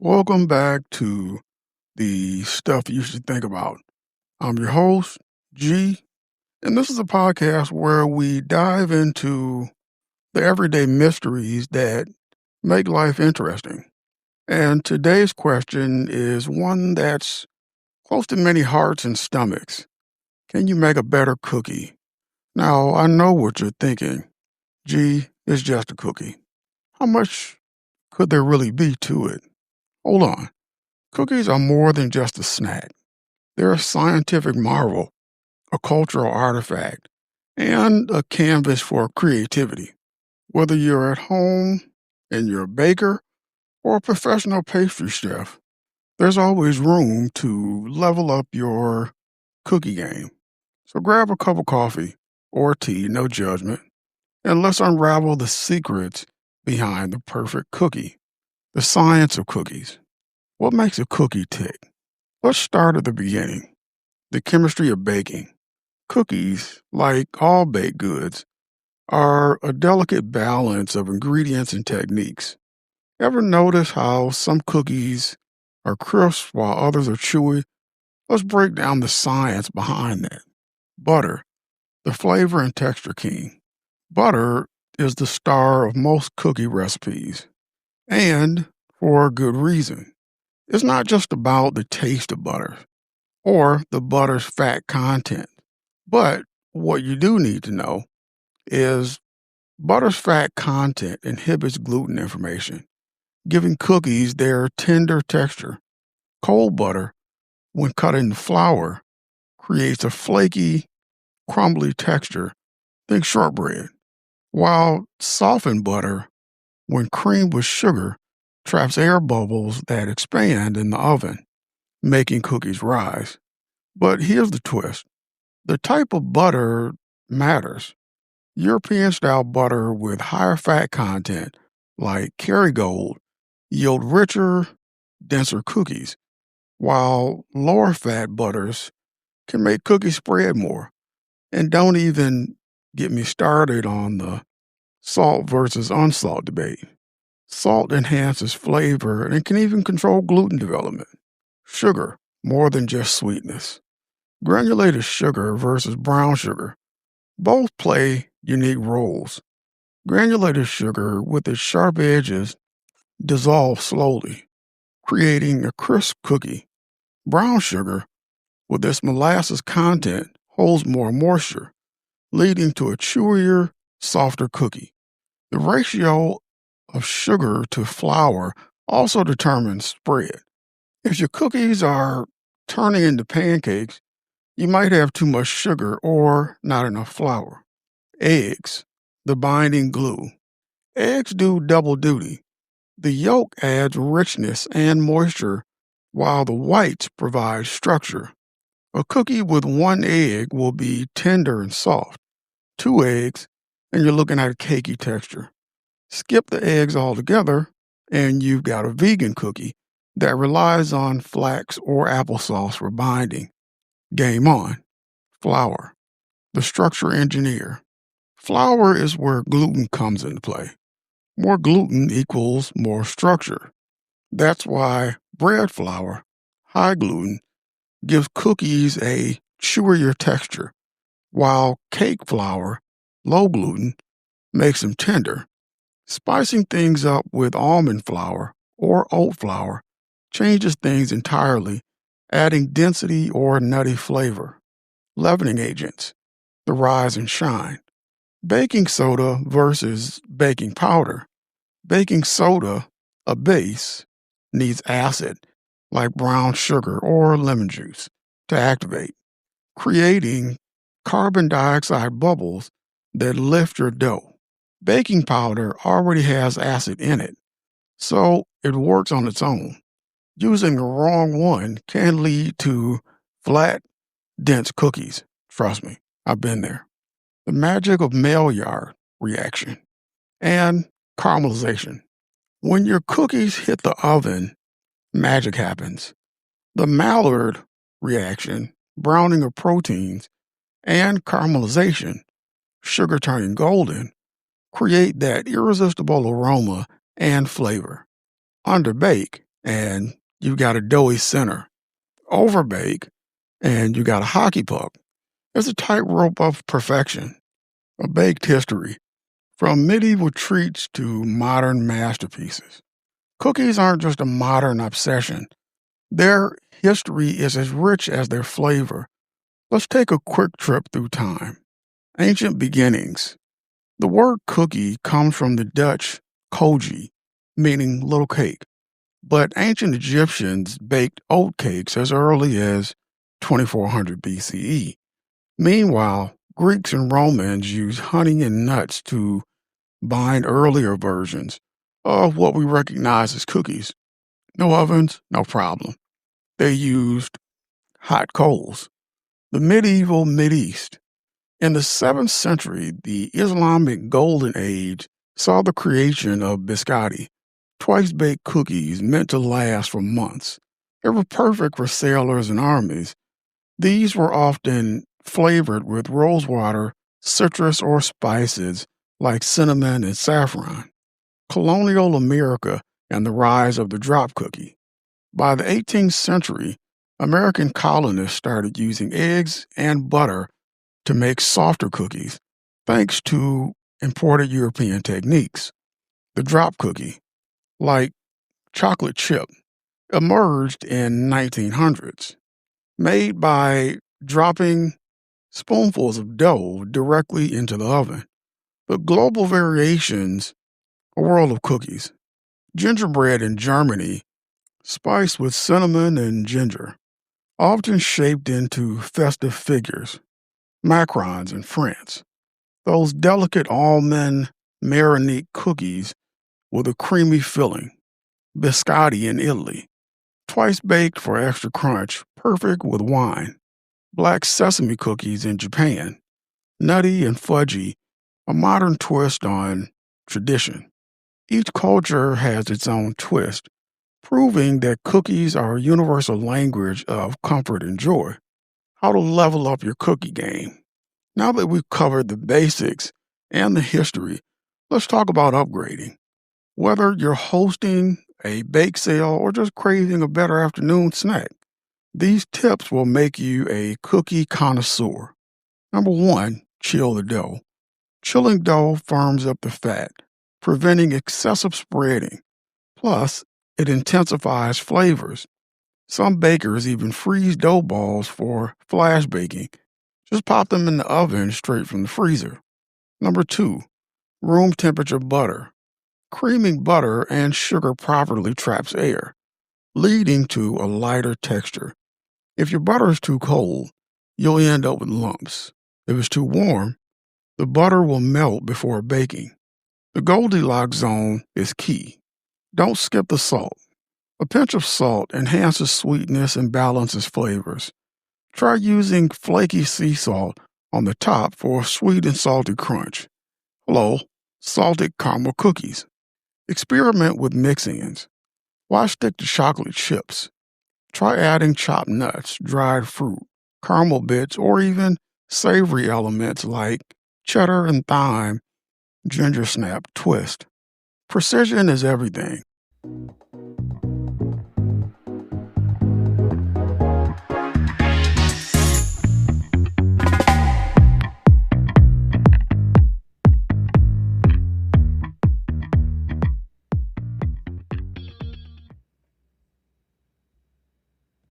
Welcome back to the stuff you should think about. I'm your host, G, and this is a podcast where we dive into the everyday mysteries that make life interesting. And today's question is one that's close to many hearts and stomachs. Can you make a better cookie? Now, I know what you're thinking. G, it's just a cookie. How much could there really be to it? Hold on. Cookies are more than just a snack. They're a scientific marvel, a cultural artifact, and a canvas for creativity. Whether you're at home and you're a baker or a professional pastry chef, there's always room to level up your cookie game. So grab a cup of coffee or tea, no judgment, and let's unravel the secrets behind the perfect cookie, the science of cookies. What makes a cookie tick? Let's start at the beginning. The chemistry of baking. Cookies, like all baked goods, are a delicate balance of ingredients and techniques. Ever notice how some cookies are crisp while others are chewy? Let's break down the science behind that. Butter, the flavor and texture king. Butter is the star of most cookie recipes, and for a good reason. It's not just about the taste of butter or the butter's fat content. But what you do need to know is butter's fat content inhibits gluten information, giving cookies their tender texture. Cold butter, when cut into flour, creates a flaky, crumbly texture. Think shortbread. While softened butter, when creamed with sugar, traps air bubbles that expand in the oven, making cookies rise. But here's the twist. The type of butter matters. European style butter with higher fat content, like Kerrygold, yield richer, denser cookies, while lower fat butters can make cookies spread more. And don't even get me started on the salt versus unsalt debate. Salt enhances flavor and can even control gluten development. Sugar, more than just sweetness. Granulated sugar versus brown sugar. Both play unique roles. Granulated sugar, with its sharp edges, dissolves slowly, creating a crisp cookie. Brown sugar, with its molasses content, holds more moisture, leading to a chewier, softer cookie. The ratio of sugar to flour also determines spread. If your cookies are turning into pancakes, you might have too much sugar or not enough flour. Eggs, the binding glue. Eggs do double duty. The yolk adds richness and moisture, while the whites provide structure. A cookie with one egg will be tender and soft. Two eggs, and you're looking at a cakey texture. Skip the eggs altogether, and you've got a vegan cookie that relies on flax or applesauce for binding. Game on. Flour, the structure engineer. Flour is where gluten comes into play. More gluten equals more structure. That's why bread flour, high gluten, gives cookies a chewier texture, while cake flour, low gluten, makes them tender. Spicing things up with almond flour or oat flour changes things entirely, adding density or nutty flavor. Leavening agents, the rise and shine. Baking soda versus baking powder. Baking soda, a base, needs acid, like brown sugar or lemon juice, to activate, creating carbon dioxide bubbles that lift your dough. Baking powder already has acid in it, so it works on its own. Using the wrong one can lead to flat, dense cookies. Trust me, I've been there. The magic of Maillard reaction and caramelization. When your cookies hit the oven, magic happens. The Maillard reaction, browning of proteins, and caramelization, sugar turning golden, create that irresistible aroma and flavor. Underbake and you've got a doughy center. Overbake, and you got a hockey puck. It's a tightrope of perfection, a baked history, from medieval treats to modern masterpieces. Cookies aren't just a modern obsession, their history is as rich as their flavor. Let's take a quick trip through time. Ancient beginnings. The word cookie comes from the Dutch koji, meaning little cake, but ancient Egyptians baked oat cakes as early as 2400 BCE. Meanwhile, Greeks and Romans used honey and nuts to bind earlier versions of what we recognize as cookies. No ovens, no problem. They used hot coals. The medieval Mideast. In the 7th century, the Islamic Golden Age saw the creation of biscotti, twice baked cookies meant to last for months. They were perfect for sailors and armies. These were often flavored with rosewater, citrus, or spices like cinnamon and saffron. Colonial America and the rise of the drop cookie. By the 18th century, American colonists started using eggs and butter to make softer cookies, thanks to imported European techniques. The drop cookie, like chocolate chip, emerged in 1900s, made by dropping spoonfuls of dough directly into the oven. The global variations, a world of cookies. Gingerbread in Germany, spiced with cinnamon and ginger, often shaped into festive figures. Macarons in France, those delicate almond marinade cookies with a creamy filling. Biscotti in Italy, twice baked for extra crunch, perfect with wine. Black sesame cookies in Japan, nutty and fudgy, a modern twist on tradition. Each culture has its own twist, proving that cookies are a universal language of comfort and joy. How to level up your cookie game. Now that we've covered the basics and the history, let's talk about upgrading. Whether you're hosting a bake sale or just craving a better afternoon snack, these tips will make you a cookie connoisseur. Number one, chill the dough. Chilling dough firms up the fat, preventing excessive spreading. Plus, it intensifies flavors. Some bakers even freeze dough balls for flash baking. Just pop them in the oven straight from the freezer. Number two, room temperature butter. Creaming butter and sugar properly traps air, leading to a lighter texture. If your butter is too cold, you'll end up with lumps. If it's too warm, the butter will melt before baking. The Goldilocks zone is key. Don't skip the salt. A pinch of salt enhances sweetness and balances flavors. Try using flaky sea salt on the top for a sweet and salty crunch. Hello, salted caramel cookies. Experiment with mix-ins. Why stick to chocolate chips? Try adding chopped nuts, dried fruit, caramel bits, or even savory elements like cheddar and thyme, ginger snap twist. Precision is everything.